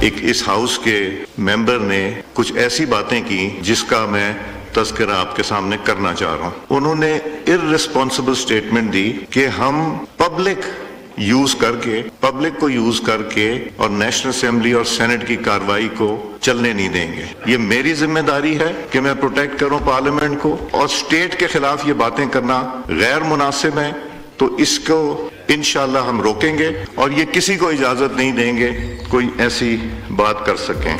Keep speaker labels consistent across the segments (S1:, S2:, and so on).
S1: एक इस हाउस के मेंबर ने कुछ ऐसी बातें की जिसका मैं तज़किरा आपके सामने करना चाह रहा हूं। उन्होंने इर्रेस्पॉन्सिबल स्टेटमेंट दी कि हम पब्लिक को यूज करके और नेशनल असेंबली और सेनेट की कार्रवाई को चलने नहीं देंगे। ये मेरी जिम्मेदारी है कि मैं प्रोटेक्ट करूं पार्लियामेंट को, और स्टेट के खिलाफ ये बातें करना गैर मुनासिब है, तो इसको इंशाअल्लाह हम रोकेंगे और ये किसी को इजाजत नहीं देंगे कोई ऐसी बात कर सकें।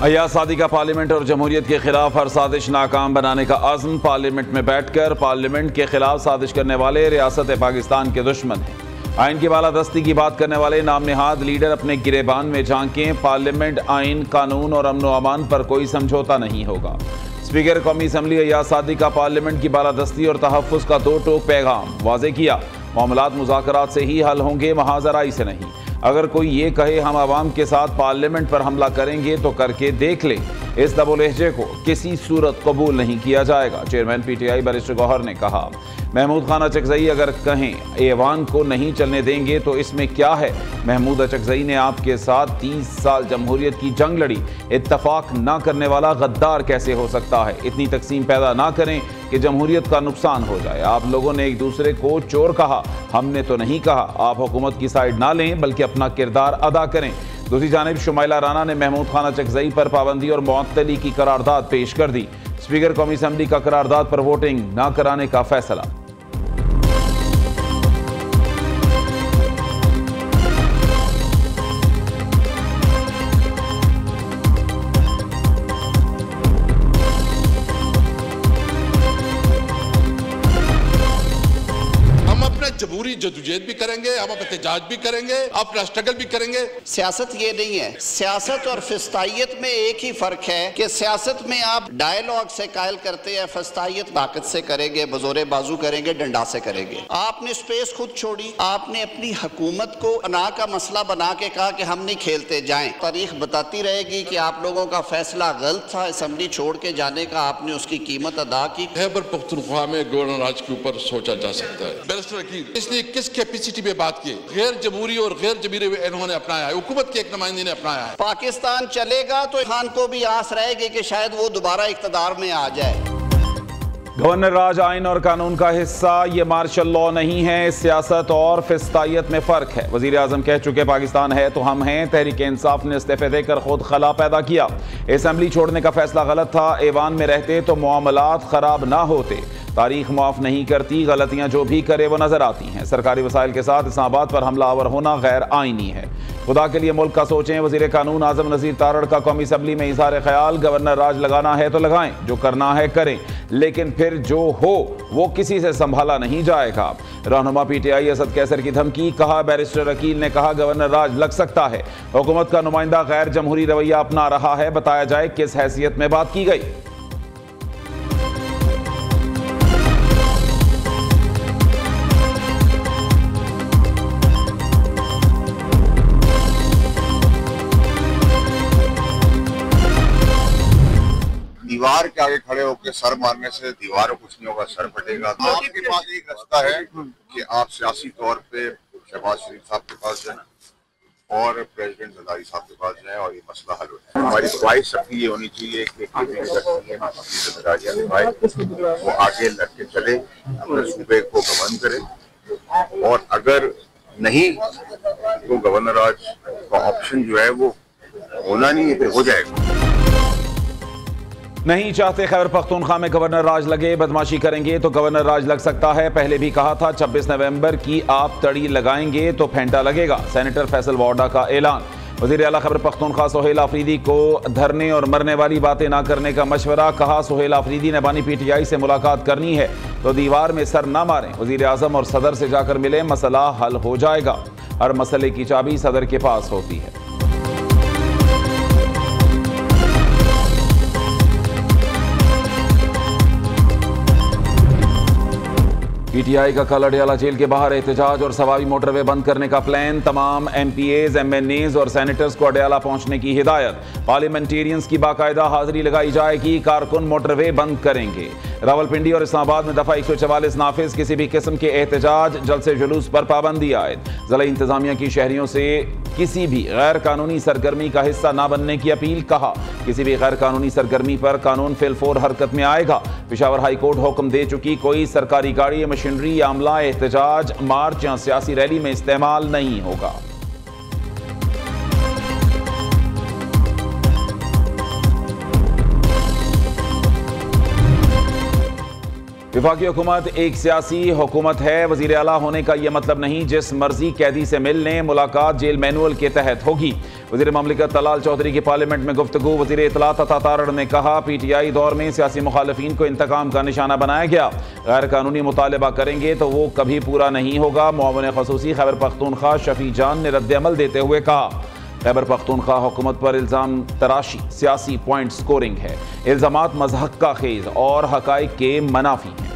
S2: अय्याज सादी का पार्लियामेंट और जमहूरियत के खिलाफ हर साजिश नाकाम बनाने का अज़्म। पार्लियामेंट में बैठकर पार्लियामेंट के खिलाफ साजिश करने वाले रियासत पाकिस्तान के दुश्मन हैं। आइन की बालादस्ती की बात करने वाले नाम निहाद लीडर अपने गिरेबान में झांकें। पार्लियामेंट, आइन, कानून और अमन व अमान पर कोई समझौता नहीं होगा। स्पीकर कौमी असम्बली अय्याज सादी का पार्लियामेंट की बालादस्ती और तहफ़्फ़ुज़ का दो टोक पैगाम वाज़े किया। मामलात मुज़ाकरात से ही हल होंगे, महाजराई से नहीं। अगर कोई ये कहे हम आवाम के साथ पार्लियामेंट पर हमला करेंगे तो करके देख ले। इस दबो लहजे को किसी सूरत कबूल नहीं किया जाएगा। चेयरमैन PTI बैरिस्टर गौहर ने कहा। महमूद खान अचकज़ई अगर कहें ऐवान को नहीं चलने देंगे तो इसमें क्या है। महमूद अचकज़ई ने आपके साथ 30 साल जमहूरियत की जंग लड़ी। इत्तफाक ना करने वाला गद्दार कैसे हो सकता है। इतनी तकसीम पैदा ना करें कि जमहूरियत का नुकसान हो जाए। आप लोगों ने एक दूसरे को चोर कहा, हमने तो नहीं कहा। आप हुकूमत की साइड ना लें बल्कि अपना किरदार अदा करें। दूसरी जानिब शुमाइला राना ने महमूद खान अचकज़ई पर पाबंदी और मुअत्तली की करारदाद पेश कर दी। स्पीकर कौमी असम्बली का करारदाद पर वोटिंग ना कराने का फैसला।
S3: जमहूरी जदोजहद भी करेंगे, हम एहतजाज भी करेंगे, अपना स्ट्रगल भी करेंगे।
S4: सियासत ये नहीं है। सियासत और फिस्तायत में एक ही फर्क है कि सियासत में आप डायलॉग से कायल करते हैं, फिस्तायत ताकत से करेंगे, बजोरे बाजू करेंगे, डंडा से करेंगे। आपने स्पेस खुद छोड़ी। आपने अपनी हुकूमत को अना का मसला बना के कहा कि हम नहीं खेलते, जाएं। तारीख बताती रहेगी कि आप लोगों का फैसला गलत था। असम्बली छोड़ के जाने का आपने उसकी कीमत अदा की।
S3: खैबर पख्तूनख्वा में गवर्नर राज के ऊपर सोचा जा सकता है। बैरिस्टर वकील इसलिए किस कैपेसिटी पे बात की, गैर जमहूरी और गैर जमीरे इन्होंने अपनाया है, हुकूमत के एक नुमाइंदे ने अपनाया है।
S4: पाकिस्तान चलेगा तो खान को भी आस रहेगी कि शायद वो दोबारा इख्तिदार में आ जाए।
S2: गवर्नर राज आइन और कानून का हिस्सा, ये मार्शल लॉ नहीं है। सियासत और फिस्तायत में फ़र्क है। वज़ीर आज़म कह चुके पाकिस्तान है तो हम हैं। तहरीक इंसाफ ने इस्तीफे देकर खुद खला पैदा किया। असम्बली छोड़ने का फैसला गलत था। ऐवान में रहते तो मामलात ख़राब ना होते। तारीख माफ़ नहीं करती, गलतियाँ जो भी करे वो नज़र आती हैं। सरकारी वसाइल के साथ इस्लामाबाद पर हमलावर होना गैर आइनी है। खुदा के लिए मुल्क का सोचें। वज़ीर कानून आज़म नज़ीर तारड़ का कौमी असम्बली में इज़हार ख्याल। गवर्नर राज लगाना है तो लगाएं, जो करना है करें, लेकिन फिर जो हो वो किसी से संभाला नहीं जाएगा। रहनुमा PTI असद कैसर की धमकी। कहा बैरिस्टर वकील ने कहा गवर्नर राज लग सकता है। हुकूमत का नुमाइंदा गैर जमहूरी रवैया अपना रहा है। बताया जाए किस हैसियत में बात की गई।
S5: दीवार के आगे खड़े होकर सर मारने से दीवार को कुछ नहीं होगा, सर फटेगा। आपके पास एक रास्ता है कि आप सियासी तौर पे शहबाज शरीफ साहब के पास जाएं और प्रेसिडेंट जरदारी साहब के पास जाएं और ये मसला हल हो जाए। हमारी ख्वाहिश सबकी ये होनी चाहिए कि अपनी जिम्मेदारियां निभाए, वो आगे लड़के चले, अपने सूबे को गवर्न करे, और अगर नहीं तो गवर्नर राज का ऑप्शन जो है वो होना नहीं है, फिर हो जाएगा।
S2: नहीं चाहते खैबर पख्तूनख्वा में गवर्नर राज लगे। बदमाशी करेंगे तो गवर्नर राज लग सकता है। पहले भी कहा था 26 नवंबर की आप तड़ी लगाएंगे तो फेंटा लगेगा। सेनेटर फैसल वाडा का ऐलान। वज़ीर आला खैबर पख्तूनख्वा सुहेल आफरीदी को धरने और मरने वाली बातें ना करने का मशवरा। कहा सुहेल आफरीदी ने बानी PTI से मुलाकात करनी है तो दीवार में सर ना मारें। वज़ीर आज़म और सदर से जाकर मिले, मसला हल हो जाएगा। हर मसले की चाबी सदर के पास होती है। PTI का कल अडयाला जेल के बाहर एहतजाज और सवारी मोटरवे बंद करने का प्लान। तमाम MPAs, MNAs और सेनेटर्स को अडयाला पहुंचने की हिदायत। पार्लियामेंटेरियंस की बाकायदा हाजिरी लगाई जाएगी। कारकुन मोटरवे बंद करेंगे। रावलपिंडी और इस्लामाबाद में दफा 144 नाफिज। किसी भी किस्म के एहतजाज, जलसे जुलूस पर पाबंदी आयद। ज़िला इंतजामिया की शहरियों से किसी भी गैर कानूनी सरगर्मी का हिस्सा न बनने की अपील। कहा, किसी भी गैर कानूनी सरगर्मी पर कानून फिलफोर हरकत में आएगा। पेशावर हाई कोर्ट हुक्म दे चुकी, कोई सरकारी गाड़ी, मशीनरी या अमला एहतजाज, मार्च या सियासी रैली में इस्तेमाल नहीं होगा। वफाकी हुकूमत एक सियासी हुकूमत है। वजीर आला होने का यह मतलब नहीं जिस मर्जी कैदी से मिलने मुलाकात जेल मैनुअल के तहत होगी। वजीर ममलिकत तलाल चौधरी की पार्लियामेंट में गुफ्तगू। वजीर इत्तलात अता तारड़ ने कहा, PTI दौर में सियासी मुखालिफिन को इंतकाम का निशाना बनाया गया। गैर कानूनी मुतालबा करेंगे तो वो कभी पूरा नहीं होगा। मुआविन खसूसी खैबर पख्तूनख्वा शफी जान ने रद्द-ए-अमल देते हुए कहा, खैबर पख्तूनख्वा हुकूमत पर इल्ज़ाम तराशी सियासी पॉइंट स्कोरिंग है। इल्ज़ामात मज़हक़ा खेज और हक़ाइक़ के मनाफी हैं।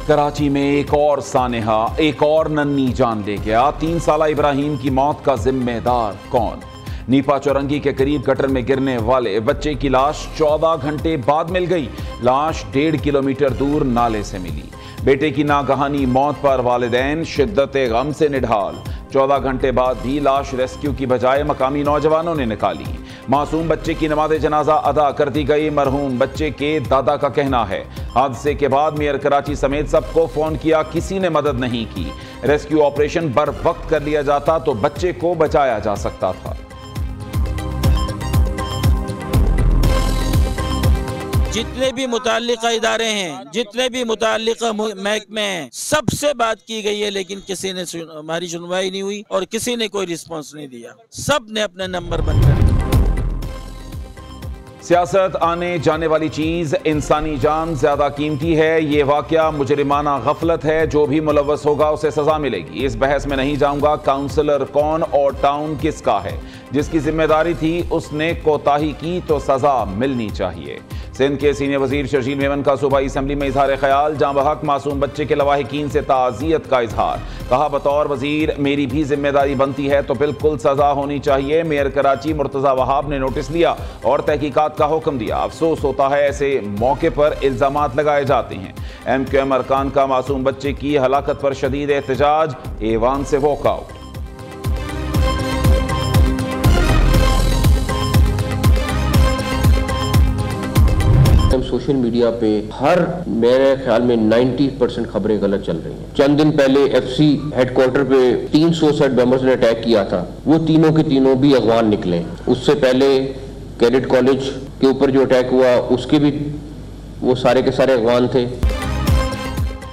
S2: कराची में एक और सानेहा एक और नन्ही जान ले गया। 3 साला इब्राहिम की मौत का जिम्मेदार कौन? नीपा चौरंगी के करीब गटर में गिरने वाले बच्चे की लाश 14 घंटे बाद मिल गई। लाश 1.5 किलोमीटर दूर नाले से मिली। बेटे की नागहानी मौत पर वालिदैन शिद्दत गम से निढाल। 14 घंटे बाद भी लाश रेस्क्यू की बजाय मकामी नौजवानों ने निकाली। मासूम बच्चे की नमाज जनाजा अदा कर दी गई। मरहूम बच्चे के दादा का कहना है, हादसे के बाद मेयर कराची समेत सबको फोन किया, किसी ने मदद नहीं की। रेस्क्यू ऑपरेशन बर वक्त कर लिया जाता तो बच्चे को बचाया जा सकता था।
S6: जितने भी मुताल्लिका इदारे हैं, जितने भी मुताल्लिका महकमे हैं, सबसे बात की गई है, लेकिन किसी ने हमारी सुनवाई नहीं हुई और किसी ने कोई रिस्पॉन्स नहीं दिया। सब ने अपने नंबर बंद कर दिए।
S2: सियासत आने जाने वाली चीज इंसानी जान ज्यादा कीमती है। ये वाकया मुजरिमाना गफलत है। जो भी मुलव्वस होगा उसे सजा मिलेगी। इस बहस में नहीं जाऊंगा काउंसलर कौन और टाउन किसका है। जिसकी जिम्मेदारी थी उसने कोताही की तो सजा मिलनी चाहिए। सिंध के सीनियर वजीर शर्जील मेमन का सूबाई असम्बली में इजहार ख्याल। जाँ बहक मासूम बच्चे के लवाहिकीन से ताज़ियत का इजहार। कहा, बतौर वजीर मेरी भी जिम्मेदारी बनती है तो बिल्कुल सजा होनी चाहिए। मेयर कराची मुर्तजा वहाब ने नोटिस लिया और तहकीकात का हुक्म दिया। अफसोस होता है ऐसे मौके पर इल्जामात लगाए जाते हैं। MQM अरकान का मासूम बच्चे की हलाकत पर शदीद एहतजाज। ऐवान से वॉकआउट।
S7: सोशल मीडिया पे हर मेरे ख्याल में 90% खबरें गलत चल रही हैं। चंद दिन पहले FC हेडक्वार्टर पे 3 सुसाइड बॉम्बर्स ने अटैक किया था। वो तीनों के तीनों भी अगवान निकले। उससे पहले कैडेट कॉलेज के ऊपर जो अटैक हुआ उसके भी वो सारे के सारे अगवान थे।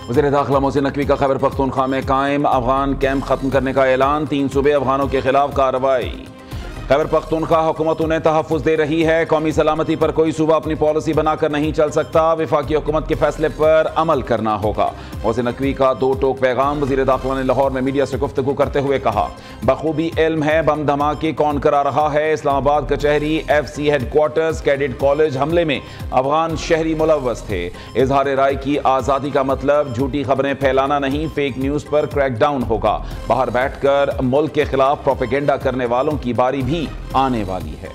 S2: वज़ीर दाखिला मोहसिन नकवी का खैबर पख्तूनख्वा में कायम अफगान कैंप खत्म करने का ऐलान। 3 सूबे अफगानों के खिलाफ कार्रवाई। खैबर पख्तूनख्वा हुकूमत उन्हें तहफ़्फ़ुज़ दे रही है। कौमी सलामती पर कोई सूबा अपनी पॉलिसी बनाकर नहीं चल सकता। वफाकी हुकूमत के फैसले पर अमल करना होगा। मोहसिन नकवी का 2 टोक पैगाम। वज़ीर दाखिला ने लाहौर में मीडिया से गुफ्तगू करते हुए कहा, बखूबी इल्म है बम धमाके कौन करा रहा है। इस्लामाबाद कचहरी, FC हेडक्वार्टर्स, कैडेट कॉलेज हमले में अफगान शहरी मुलव्वस थे। इजहार राय की आज़ादी का मतलब झूठी खबरें फैलाना नहीं। फेक न्यूज़ पर क्रैकडाउन होगा। बाहर बैठकर मुल्क के खिलाफ प्रोपेगेंडा करने वालों की बारी भी आने वाली है।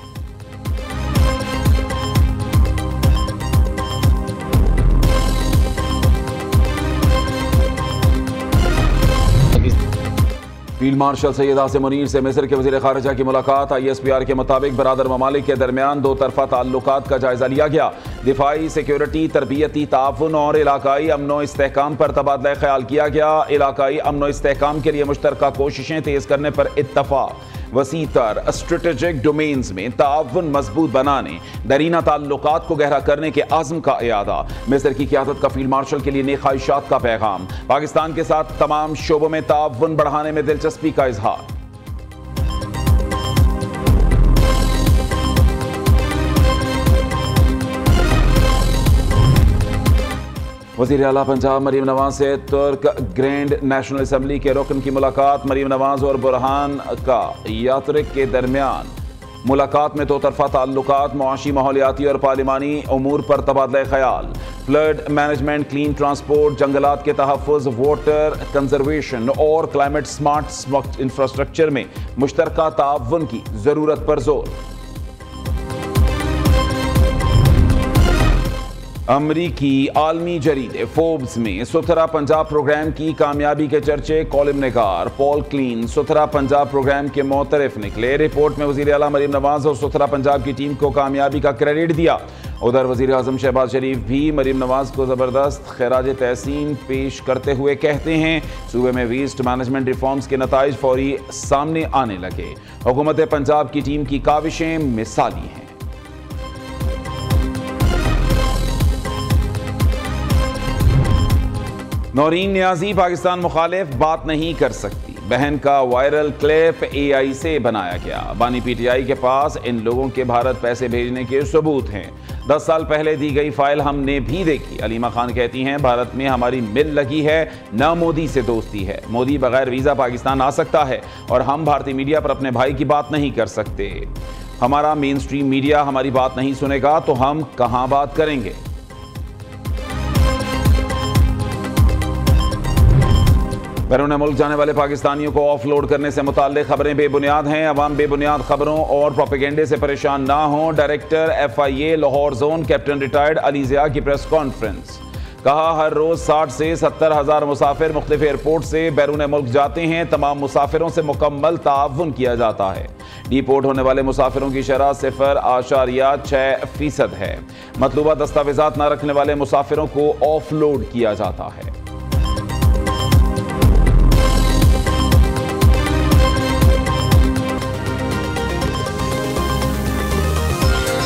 S2: फील्ड मार्शल सैयद आसिम मुनीर से मिस्र के वज़ीर ख़ारिजा की मुलाकात। ISPR के मुताबिक बरादर ममालिक के दरमियान 2 तरफ़ा ताल्लुकात का जायजा लिया गया। दिफाई, सिक्योरिटी, तरबियती ताउन और इलाकाई अमनो इस्तेहकाम पर तबादला ख्याल किया गया। इलाकाई अमनो इस्तेहकाम के लिए मुश्तरका कोशिशें तेज करने पर इत्तफ़ाक़। वसीतर स्ट्रेटेजिक डोमेन्स में ताउन मजबूत बनाने, दरीना ताल्लुकात को गहरा करने के आज़म का इयादा। मिस्र की क़यादत का फील्ड मार्शल के लिए नेक ख्वाहिशात का पैगाम। पाकिस्तान के साथ तमाम शोबों में ताउन बढ़ाने में दिलचस्पी का इजहार। वज़ीर आला पंजाब मरीम नवाज से तुर्क ग्रैंड नेशनल असम्बली के रुकन की मुलाकात। मरीम नवाज और बुरहान का यात्रिक के दरमियान मुलाकात में 2 तरफ़ा ताल्लुकात, मुआशी, माहौलियाती और पार्लिमानी उमूर पर तबादला ख्याल। फ्लड मैनेजमेंट, क्लीन ट्रांसपोर्ट, जंगलात के तहफ़्फ़ुज़, वाटर कंजर्वेशन और क्लाइमेट स्मार्ट इंफ्रास्ट्रक्चर में मुश्तरका ताउन की ज़रूरत पर जोर। अमरीकी आलमी जरीदे फोर्ब्स में सुथरा पंजाब प्रोग्राम की कामयाबी के चर्चे। कॉलम निगार पॉल क्लीन सुथरा पंजाब प्रोग्राम के मोतरफ निकले। रिपोर्ट में वज़ीर आला मरीम नवाज और सुथरा पंजाब की टीम को कामयाबी का क्रेडिट दिया। उधर वज़ीर आज़म शहबाज शरीफ भी मरीम नवाज को ज़बरदस्त खैराज तहसीन पेश करते हुए कहते हैं सूबे में वेस्ट मैनेजमेंट रिफॉर्म्स के नताइज फौरी सामने आने लगे। हुकूमत पंजाब की टीम की काविशें मिसाली हैं। नौरीन नियाजी पाकिस्तान मुखालिफ बात नहीं कर सकती। बहन का वायरल क्लिप AI से बनाया गया। बानी PTI के पास इन लोगों के भारत पैसे भेजने के सबूत हैं। 10 साल पहले दी गई फाइल हमने भी देखी। अलीमा खान कहती हैं भारत में हमारी मिल लगी है, न मोदी से दोस्ती है। मोदी बगैर वीज़ा पाकिस्तान आ सकता है और हम भारतीय मीडिया पर अपने भाई की बात नहीं कर सकते। हमारा मेन स्ट्रीम मीडिया हमारी बात नहीं सुनेगा तो हम कहां बात करेंगे। बैरून मुल्क जाने वाले पाकिस्तानियों को ऑफलोड करने से मुताल्लिक खबरें बेबुनियाद हैं। अवाम बेबुनियाद खबरों और प्रोपेगेंडे से परेशान ना हों। Director FIA Lahore zone captain retired Ali Zia की प्रेस कॉन्फ्रेंस। कहा हर रोज 60 से 70 हज़ार मुसाफिर मुख्तलिफ एयरपोर्ट से बैरून मुल्क जाते हैं। तमाम मुसाफिरों से मुकम्मल ताउन किया जाता है। डिपोर्ट होने वाले मुसाफिरों की शरह 0.6% है। मतलूबा दस्तावेजात न रखने वाले मुसाफिरों को ऑफलोड किया जाता है।